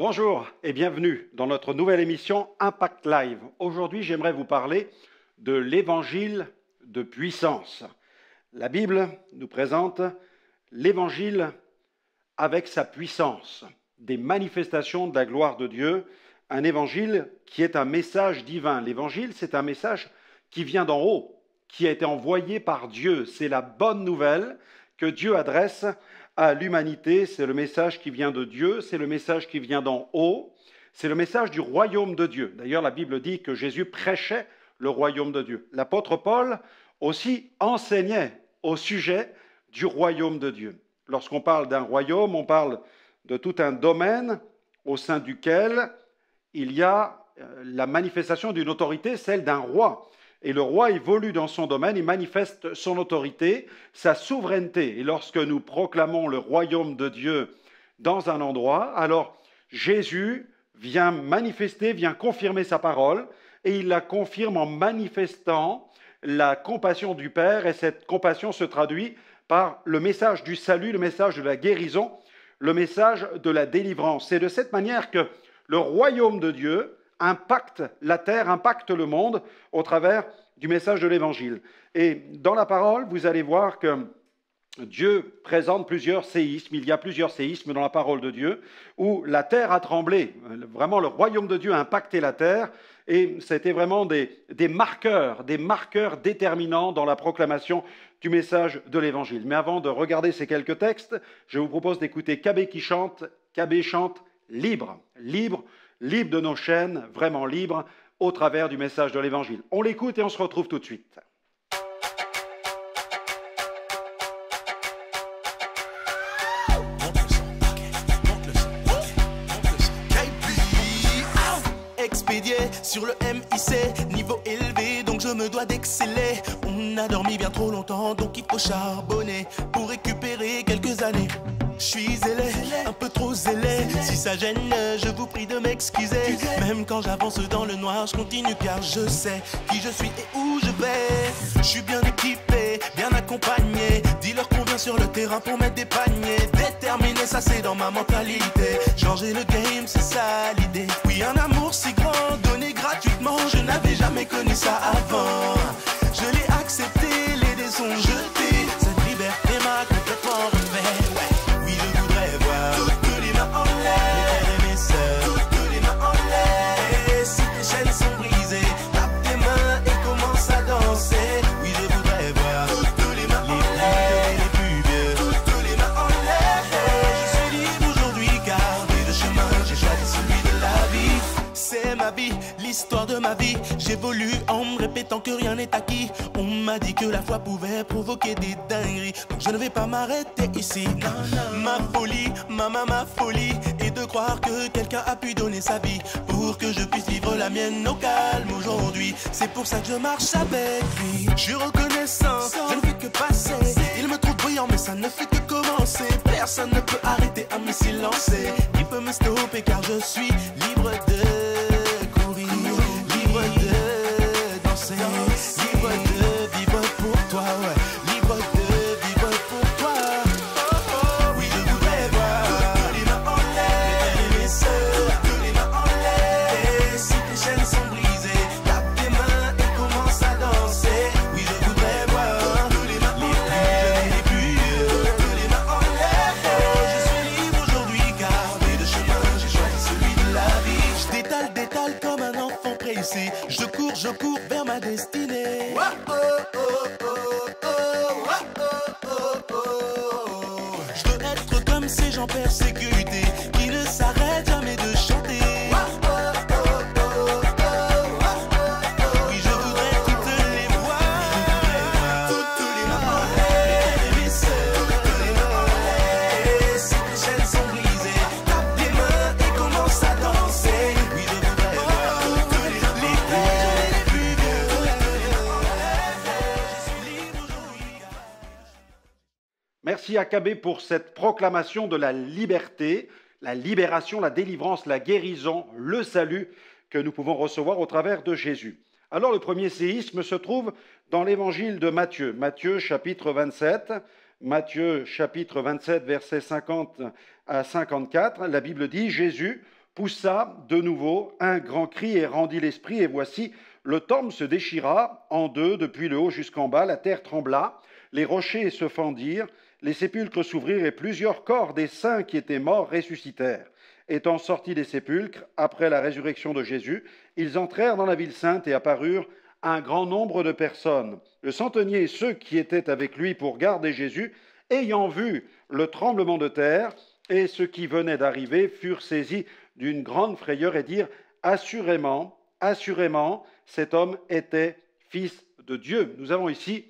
Bonjour et bienvenue dans notre nouvelle émission Impact Live. Aujourd'hui, j'aimerais vous parler de l'évangile de puissance. La Bible nous présente l'évangile avec sa puissance, des manifestations de la gloire de Dieu, un évangile qui est un message divin. L'évangile, c'est un message qui vient d'en haut, qui a été envoyé par Dieu. C'est la bonne nouvelle que Dieu adresse à l'humanité. C'est le message qui vient de Dieu, c'est le message qui vient d'en haut, c'est le message du royaume de Dieu. D'ailleurs, la Bible dit que Jésus prêchait le royaume de Dieu. L'apôtre Paul aussi enseignait au sujet du royaume de Dieu. Lorsqu'on parle d'un royaume, on parle de tout un domaine au sein duquel il y a la manifestation d'une autorité, celle d'un roi. Et le roi évolue dans son domaine, il manifeste son autorité, sa souveraineté. Et lorsque nous proclamons le royaume de Dieu dans un endroit, alors Jésus vient manifester, vient confirmer sa parole, et il la confirme en manifestant la compassion du Père, et cette compassion se traduit par le message du salut, le message de la guérison, le message de la délivrance. C'est de cette manière que le royaume de Dieu impacte la terre, impacte le monde au travers du message de l'Évangile. Et dans la parole, vous allez voir que Dieu présente plusieurs séismes. Il y a plusieurs séismes dans la parole de Dieu où la terre a tremblé. Vraiment, le royaume de Dieu a impacté la terre et c'était vraiment des marqueurs déterminants dans la proclamation du message de l'Évangile. Mais avant de regarder ces quelques textes, je vous propose d'écouter KB qui chante. KB chante libre, libre, libre de nos chaînes, vraiment libre, au travers du message de l'Évangile. On l'écoute et on se retrouve tout de suite. Expédié sur le MIC, niveau élevé, donc je me dois d'exceller. On a dormi bien trop longtemps, donc il faut charbonner pour récupérer quelques années. Je suis zélé, un peu trop zélé. Si ça gêne, je vous prie de m'excuser. Même quand j'avance dans le noir, je continue car je sais qui je suis et où je vais. Je suis bien équipé, bien accompagné. Dis-leur qu'on vient sur le terrain pour mettre des paniers. Déterminé, ça c'est dans ma mentalité. Changer le game, c'est ça l'idée. Oui, un amour si grand, donné gratuitement. Je n'avais jamais connu ça avant. Je l'ai accepté, les dés sont jetés. Cette liberté m'a complètement refait. Ouais. Toutes les mains en l'air, mes sœurs, toutes les mains en l'air. Et si tes chaînes sont brisées, tape tes mains et commence à danser. Oui, je voudrais voir toutes les mains en l'air, les plus vieux, toutes les mains en l'air. Je suis libre aujourd'hui car de chemin, j'ai choisi celui de la vie. C'est ma vie, l'histoire de ma vie. J'évolue en me répétant que rien n'est acquis. On m'a dit que la foi pouvait provoquer des dingueries, donc je ne vais pas m'arrêter ici. Ma folie, ma folie est de croire que quelqu'un a pu donner sa vie pour que je puisse vivre la mienne au calme aujourd'hui. C'est pour ça que je marche avec lui. Je suis reconnaissant, je ne fais que passer. Il me trouve brillant mais ça ne fait que commencer. Personne ne peut arrêter à me silencer. Qui peut me stopper car je suis libre de courir, libre de danser, libre de vivre pour toi, ouais. Libre de vivre pour toi. Oui, je voudrais voir toutes les mains en l'air, mes sœurs, toutes les mains en l'air. Et si tes chaînes sont brisées, tape tes mains et commence à danser. Oui, je voudrais voir toutes les mains en l'air, les plus vieux, toutes les mains en l'air. Je suis libre aujourd'hui car de chemin, j'ai choisi celui de la vie. Je détale comme un enfant pressé. Je cours vers ma destinée. Je veux être comme ces gens persécutés qui ne s'arrêtent jamais de chanter. Oui, je voudrais toutes les voir. Toutes les mains en l'air, mes sœurs, toutes les mains en l'air. Et si tes chaînes sont brisées, tape tes mains et commence à danser. Oui, je voudrais voir toutes les plus vieux, toutes les mains en l'air. Je suis libre aujourd'hui. Merci à KB pour cette proclamation de la liberté, la libération, la délivrance, la guérison, le salut que nous pouvons recevoir au travers de Jésus. Alors le premier séisme se trouve dans l'évangile de Matthieu. Matthieu chapitre 27, versets 50 à 54. La Bible dit « Jésus, poussa de nouveau un grand cri et rendit l'esprit, et voici, le temple se déchira en deux depuis le haut jusqu'en bas, la terre trembla, les rochers se fendirent, les sépulcres s'ouvrirent, et plusieurs corps des saints qui étaient morts ressuscitèrent. Étant sortis des sépulcres, après la résurrection de Jésus, ils entrèrent dans la ville sainte et apparurent un grand nombre de personnes. Le centenier et ceux qui étaient avec lui pour garder Jésus, ayant vu le tremblement de terre et ce qui venait d'arriver, furent saisis d'une grande frayeur et dirent « Assurément, assurément, cet homme était fils de Dieu. » Nous avons ici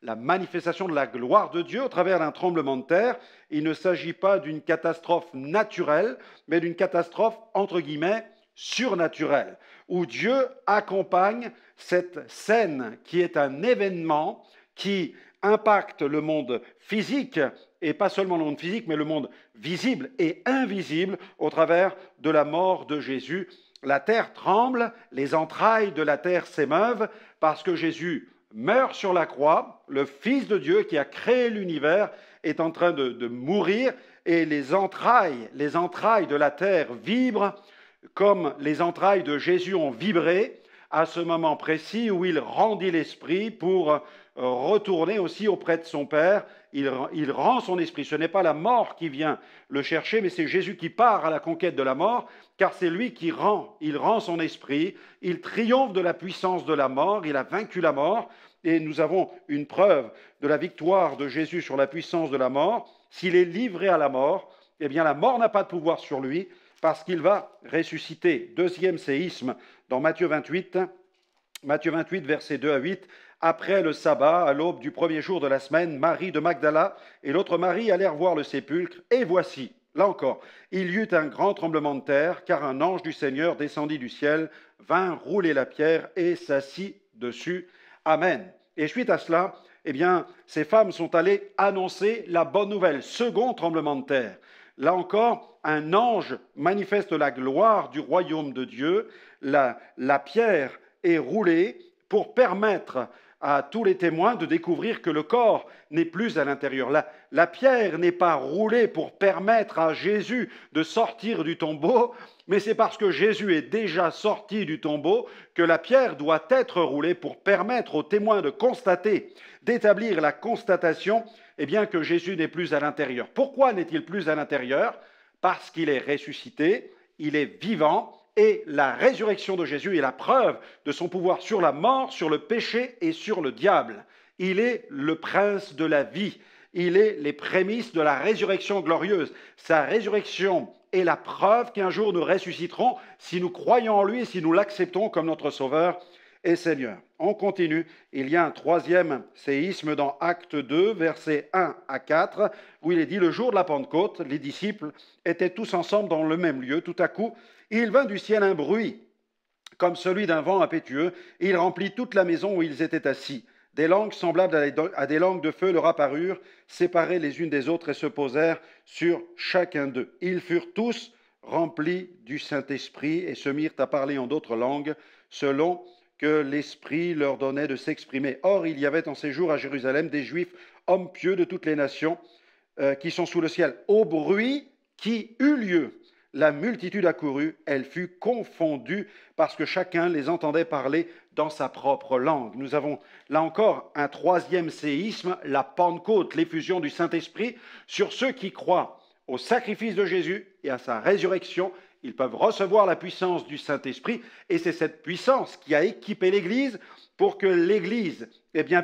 la manifestation de la gloire de Dieu au travers d'un tremblement de terre. Il ne s'agit pas d'une catastrophe naturelle, mais d'une catastrophe, entre guillemets, surnaturelle, où Dieu accompagne cette scène qui est un événement qui impacte le monde physique, et pas seulement le monde physique, mais le monde visible et invisible au travers de la mort de Jésus. La terre tremble, les entrailles de la terre s'émeuvent, parce que Jésus meurt sur la croix, le Fils de Dieu qui a créé l'univers est en train de mourir, et les entrailles de la terre vibrent comme les entrailles de Jésus ont vibré à ce moment précis où il rendit l'esprit pour retourner aussi auprès de son Père. Il rend son esprit. Ce n'est pas la mort qui vient le chercher, mais c'est Jésus qui part à la conquête de la mort, car c'est lui qui rend. Il rend son esprit, il triomphe de la puissance de la mort, il a vaincu la mort, et nous avons une preuve de la victoire de Jésus sur la puissance de la mort. S'il est livré à la mort, eh bien la mort n'a pas de pouvoir sur lui, parce qu'il va ressusciter. Deuxième séisme dans Matthieu 28, versets 2 à 8. Après le sabbat, à l'aube du premier jour de la semaine, Marie de Magdala et l'autre Marie allèrent voir le sépulcre, et voici, là encore, il y eut un grand tremblement de terre, car un ange du Seigneur descendit du ciel, vint rouler la pierre et s'assit dessus. Amen. Et suite à cela, eh bien, ces femmes sont allées annoncer la bonne nouvelle, second tremblement de terre. Là encore, un ange manifeste la gloire du royaume de Dieu. La pierre est roulée pour permettre à tous les témoins de découvrir que le corps n'est plus à l'intérieur. La pierre n'est pas roulée pour permettre à Jésus de sortir du tombeau, mais c'est parce que Jésus est déjà sorti du tombeau que la pierre doit être roulée pour permettre aux témoins de constater, d'établir la constatation, eh bien, que Jésus n'est plus à l'intérieur. Pourquoi n'est-il plus à l'intérieur? Parce qu'il est ressuscité, il est vivant, et la résurrection de Jésus est la preuve de son pouvoir sur la mort, sur le péché et sur le diable. Il est le prince de la vie. Il est les prémices de la résurrection glorieuse. Sa résurrection est la preuve qu'un jour nous ressusciterons si nous croyons en lui et si nous l'acceptons comme notre Sauveur et Seigneur. On continue. Il y a un troisième séisme dans Acte 2, versets 1 à 4, où il est dit « Le jour de la Pentecôte, les disciples étaient tous ensemble dans le même lieu. Tout à coup, il vint du ciel un bruit, comme celui d'un vent impétueux, et il remplit toute la maison où ils étaient assis. Des langues semblables à des langues de feu leur apparurent, séparées les unes des autres, et se posèrent sur chacun d'eux. Ils furent tous remplis du Saint-Esprit et se mirent à parler en d'autres langues, selon que l'Esprit leur donnait de s'exprimer. Or, il y avait en ces jours à Jérusalem des Juifs, hommes pieux de toutes les nations, qui sont sous le ciel. Au bruit qui eut lieu, la multitude accourut, elle fut confondue parce que chacun les entendait parler dans sa propre langue. Nous avons là encore un troisième séisme, la Pentecôte, l'effusion du Saint-Esprit sur ceux qui croient au sacrifice de Jésus et à sa résurrection. Ils peuvent recevoir la puissance du Saint-Esprit, et c'est cette puissance qui a équipé l'Église pour que l'Église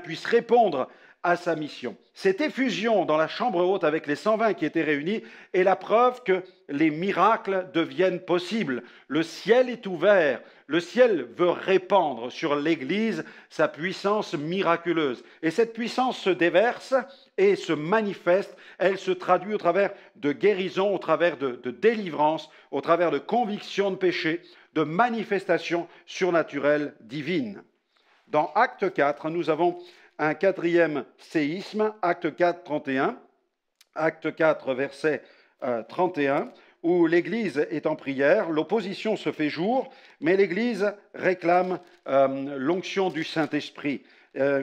puisse répondre à sa mission. Cette effusion dans la chambre haute avec les 120 qui étaient réunis est la preuve que les miracles deviennent possibles. Le ciel est ouvert, le ciel veut répandre sur l'Église sa puissance miraculeuse. Et cette puissance se déverse et se manifeste, elle se traduit au travers de guérisons, au travers de délivrance, au travers de convictions de péché, de manifestations surnaturelles divines. Dans Acte 4, nous avons un quatrième séisme, Acte 4, 31, Acte 4, verset 31, où l'Église est en prière, l'opposition se fait jour, mais l'Église réclame l'onction du Saint-Esprit.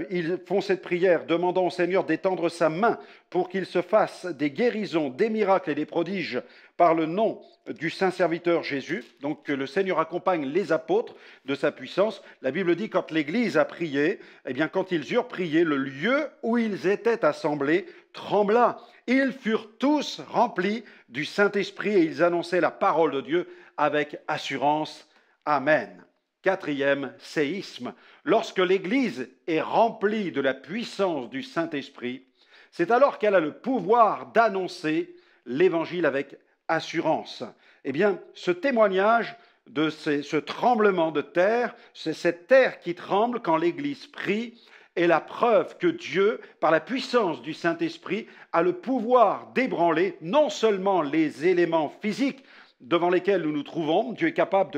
ils font cette prière demandant au Seigneur d'étendre sa main pour qu'il se fasse des guérisons, des miracles et des prodiges par le nom du saint serviteur Jésus. Donc que le Seigneur accompagne les apôtres de sa puissance. La Bible dit quand l'Église a prié, eh bien quand ils eurent prié, le lieu où ils étaient assemblés trembla. Ils furent tous remplis du Saint-Esprit et ils annonçaient la parole de Dieu avec assurance. Amen. Quatrième séisme. Lorsque l'Église est remplie de la puissance du Saint-Esprit, c'est alors qu'elle a le pouvoir d'annoncer l'Évangile avec assurance. Eh bien, ce témoignage de ce tremblement de terre, c'est cette terre qui tremble quand l'Église prie, est la preuve que Dieu, par la puissance du Saint-Esprit, a le pouvoir d'ébranler non seulement les éléments physiques devant lesquels nous nous trouvons, Dieu est capable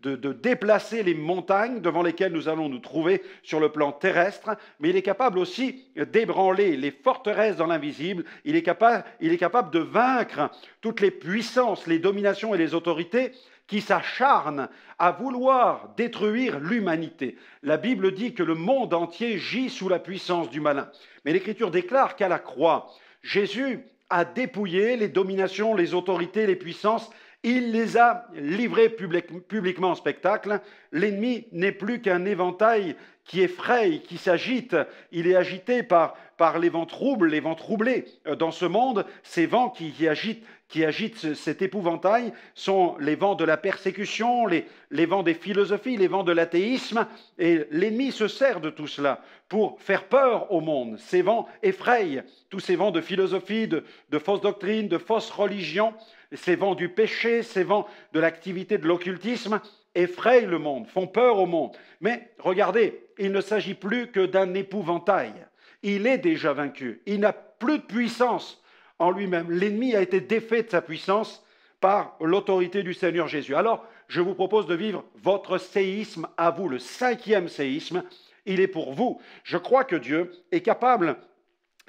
de déplacer les montagnes devant lesquelles nous allons nous trouver sur le plan terrestre, mais il est capable aussi d'ébranler les forteresses dans l'invisible, il est capable de vaincre toutes les puissances, les dominations et les autorités qui s'acharnent à vouloir détruire l'humanité. La Bible dit que le monde entier gît sous la puissance du malin. Mais l'Écriture déclare qu'à la croix, Jésus a dépouillé les dominations, les autorités, les puissances. Il les a livrés publiquement en spectacle. L'ennemi n'est plus qu'un éventail qui effraie, qui s'agite. Il est agité par les vents troubles, les vents troublés. Dans ce monde, ces vents qui agitent cet épouvantail sont les vents de la persécution, les vents des philosophies, les vents de l'athéisme. Et l'ennemi se sert de tout cela pour faire peur au monde. Ces vents effrayent, tous ces vents de philosophie, de fausses doctrines, de fausses religions. Ces vents du péché, ces vents de l'activité de l'occultisme effrayent le monde, font peur au monde. Mais regardez, il ne s'agit plus que d'un épouvantail. Il est déjà vaincu. Il n'a plus de puissance en lui-même. L'ennemi a été défait de sa puissance par l'autorité du Seigneur Jésus. Alors, je vous propose de vivre votre séisme à vous, le 5e séisme. Il est pour vous. Je crois que Dieu est capable,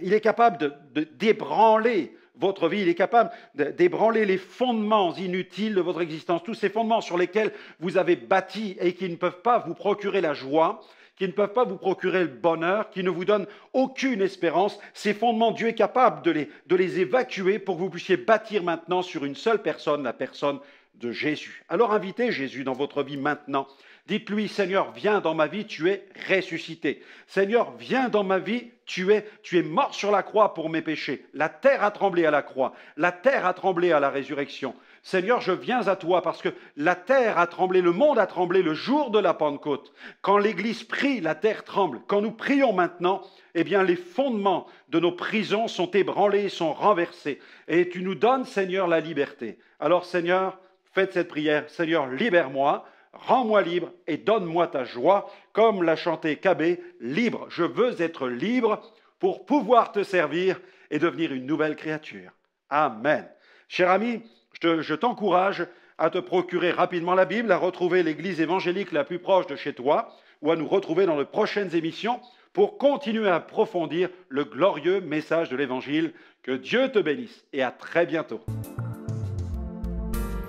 d'ébranler votre vie, il est capable d'ébranler les fondements inutiles de votre existence, tous ces fondements sur lesquels vous avez bâti et qui ne peuvent pas vous procurer la joie, qui ne peuvent pas vous procurer le bonheur, qui ne vous donnent aucune espérance. Ces fondements, Dieu est capable de les évacuer pour que vous puissiez bâtir maintenant sur une seule personne, la personne de Jésus. Alors invitez Jésus dans votre vie maintenant. Dites-lui, Seigneur, viens dans ma vie, tu es ressuscité. Seigneur, viens dans ma vie, tu es mort sur la croix pour mes péchés. La terre a tremblé à la croix, la terre a tremblé à la résurrection. Seigneur, je viens à toi parce que la terre a tremblé, le monde a tremblé le jour de la Pentecôte. Quand l'Église prie, la terre tremble. Quand nous prions maintenant, eh bien les fondements de nos prisons sont ébranlés, sont renversés. Et tu nous donnes, Seigneur, la liberté. Alors, Seigneur, faites cette prière. Seigneur, libère-moi. Rends-moi libre et donne-moi ta joie, comme l'a chanté Cabé, libre. Je veux être libre pour pouvoir te servir et devenir une nouvelle créature. Amen. Cher ami, je t'encourage à te procurer rapidement la Bible, à retrouver l'église évangélique la plus proche de chez toi, ou à nous retrouver dans de prochaines émissions pour continuer à approfondir le glorieux message de l'Évangile. Que Dieu te bénisse et à très bientôt.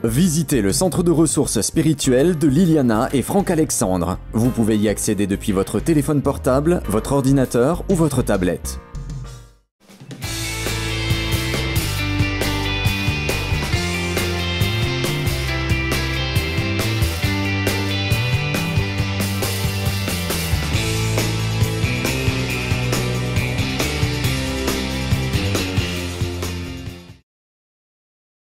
Visitez le centre de ressources spirituelles de Liliana et Franck Alexandre. Vous pouvez y accéder depuis votre téléphone portable, votre ordinateur ou votre tablette.